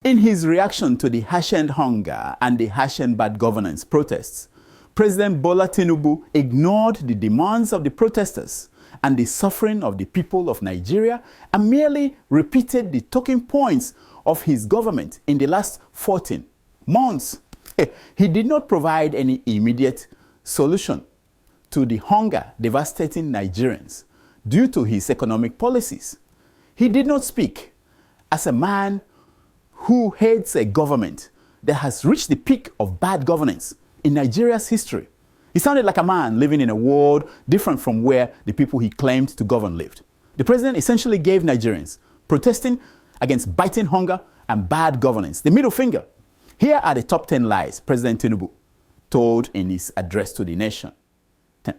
In his reaction to the harshened hunger and the harshened bad governance protests, President Bola Tinubu ignored the demands of the protesters and the suffering of the people of Nigeria and merely repeated the talking points of his government in the last 14 months. He did not provide any immediate solution to the hunger devastating Nigerians due to his economic policies. He did not speak as a man who hates a government that has reached the peak of bad governance in Nigeria's history. He sounded like a man living in a world different from where the people he claimed to govern lived. The president essentially gave Nigerians protesting against biting hunger and bad governance the middle finger. Here are the top 10 lies President Tinubu told in his address to the nation. 10.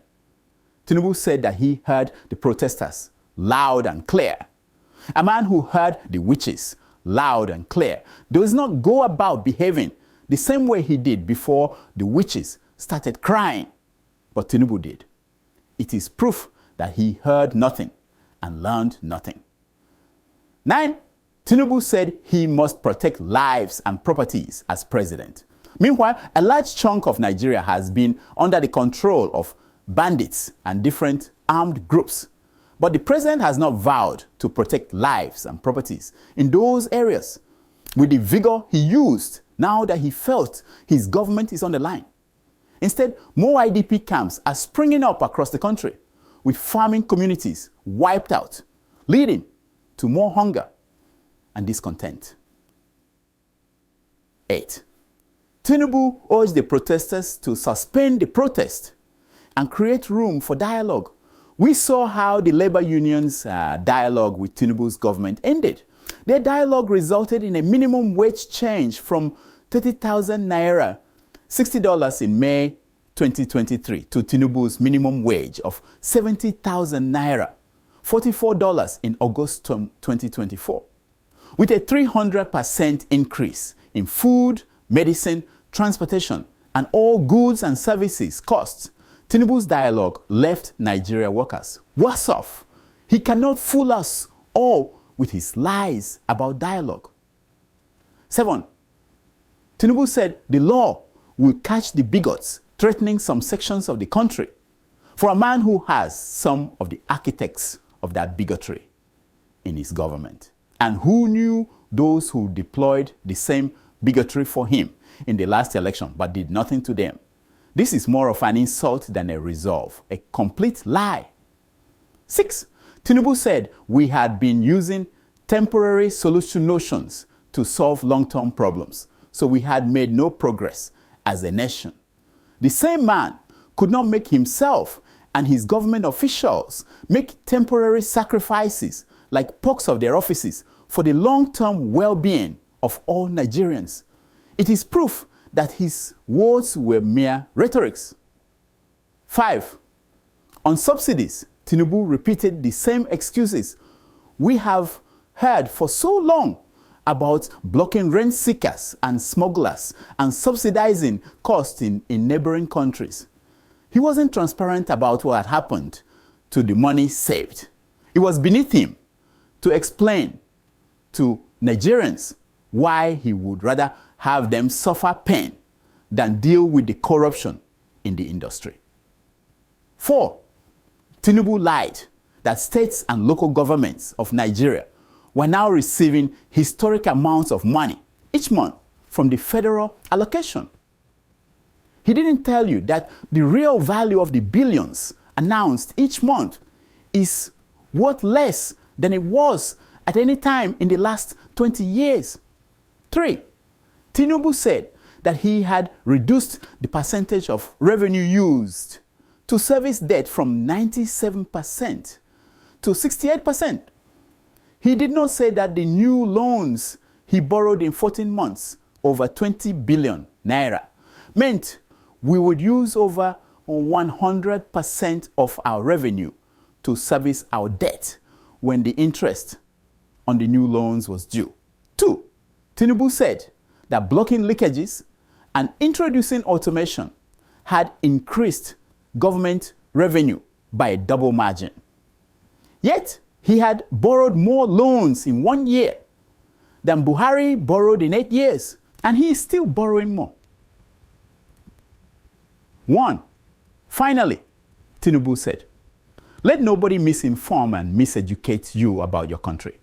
Tinubu said that he heard the protesters loud and clear. A man who heard the witches loud and clear does not go about behaving the same way he did before the witches started crying. But Tinubu did. It is proof that he heard nothing and learned nothing. 9. Tinubu said he must protect lives and properties as president. Meanwhile, a large chunk of Nigeria has been under the control of bandits and different armed groups. But the president has not vowed to protect lives and properties in those areas with the vigor he used now that he felt his government is on the line. Instead, more IDP camps are springing up across the country, with farming communities wiped out, leading to more hunger and discontent. 8. Tinubu urged the protesters to suspend the protest and create room for dialogue. We saw how the labor unions' dialogue with Tinubu's government ended. Their dialogue resulted in a minimum wage change from 30,000 naira, $60 in May 2023, to Tinubu's minimum wage of 70,000 naira, $44 in August 2024. With a 300% increase in food, medicine, transportation, and all goods and services costs, Tinubu's dialogue left Nigeria workers worse off. He cannot fool us all with his lies about dialogue. 7. Tinubu said the law will catch the bigots threatening some sections of the country. For a man who has some of the architects of that bigotry in his government, and who knew those who deployed the same bigotry for him in the last election but did nothing to them, this is more of an insult than a resolve, a complete lie. 6. Tinubu said we had been using temporary solution notions to solve long-term problems, so we had made no progress as a nation. The same man could not make himself and his government officials make temporary sacrifices like perks of their offices for the long-term well-being of all Nigerians. It is proof that his words were mere rhetorics. 5. On subsidies, Tinubu repeated the same excuses we have heard for so long about blocking rent seekers and smugglers and subsidizing costs in neighboring countries. He wasn't transparent about what had happened to the money saved. It was beneath him to explain to Nigerians why he would rather have them suffer pain than deal with the corruption in the industry. 4. Tinubu lied that states and local governments of Nigeria were now receiving historic amounts of money each month from the federal allocation. He didn't tell you that the real value of the billions announced each month is worth less than it was at any time in the last 20 years. 3. Tinubu said that he had reduced the percentage of revenue used to service debt from 97% to 68%. He did not say that the new loans he borrowed in 14 months, over 20 billion naira, meant we would use over 100% of our revenue to service our debt when the interest on the new loans was due. 2. Tinubu said that blocking leakages and introducing automation had increased government revenue by a double margin. Yet, he had borrowed more loans in 1 year than Buhari borrowed in 8 years, and he is still borrowing more. 1. Finally, Tinubu said, let nobody misinform and miseducate you about your country,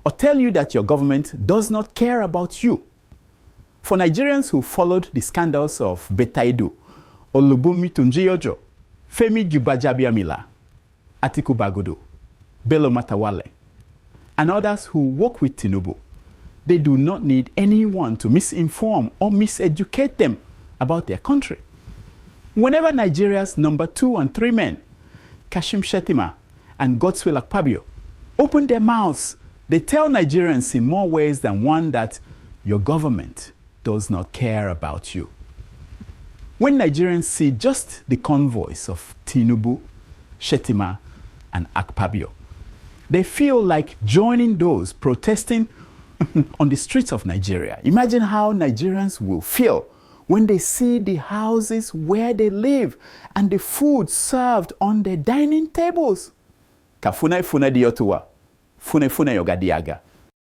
or tell you that your government does not care about you. For Nigerians who followed the scandals of Betaidu, Olubunmi Tunjiyojo, Femi Gbajabiamila, Atiku Bagudu, Bello Matawalle, and others who work with Tinubu, they do not need anyone to misinform or miseducate them about their country. Whenever Nigeria's number 2 and 3 men, Kashim Shettima and Godswill Akpabio, open their mouths, they tell Nigerians in more ways than one that your government does not care about you. When Nigerians see just the convoys of Tinubu, Shettima, and Akpabio, they feel like joining those protesting on the streets of Nigeria. Imagine how Nigerians will feel when they see the houses where they live and the food served on their dining tables. Kafuna ifuna diotuwa, fune fune yogadiaga.